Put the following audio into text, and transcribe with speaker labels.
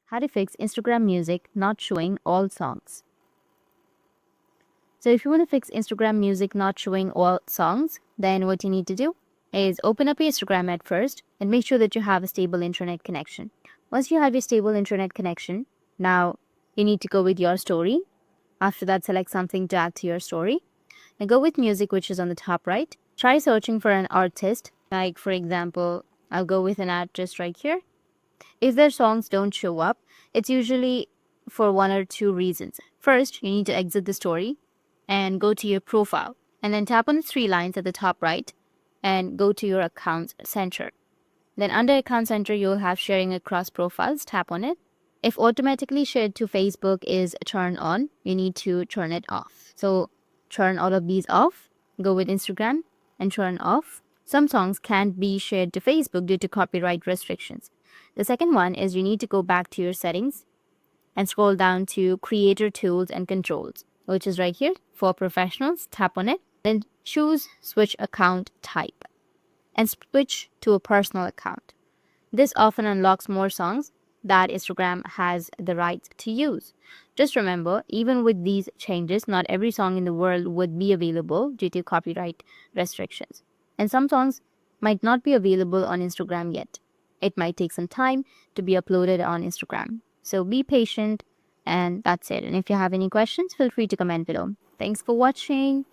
Speaker 1: how to fix Instagram Music not showing all songs. So if you want to fix Instagram Music not showing all songs, then what you need to do is open up your Instagram at first and make sure that you have a stable internet connection. Once you have your stable internet connection, now you need to go with your story. After that, select something to add to your story. Now go with music, which is on the top right. Try searching for an artist. Like, for example, I'll go with an artist right here. If their songs don't show up, it's usually for one or two reasons. First, you need to exit the story and go to your profile, and then tap on the three lines at the top right and go to your account center. Then under account center, you'll have sharing across profiles. Tap on it. If automatically shared to Facebook is turned on, you need to turn it off. So turn all of these off, go with Instagram and turn off. Some songs can't be shared to Facebook due to copyright restrictions. The second one is you need to go back to your settings and scroll down to creator tools and controls, which is right here for professionals. Tap on it, then choose switch account type and switch to a personal account. This often unlocks more songs that Instagram has the right to use. Just remember, even with these changes, not every song in the world would be available due to copyright restrictions. And some songs might not be available on Instagram yet. It might take some time to be uploaded on Instagram. So be patient, and that's it. And if you have any questions, feel free to comment below. Thanks for watching.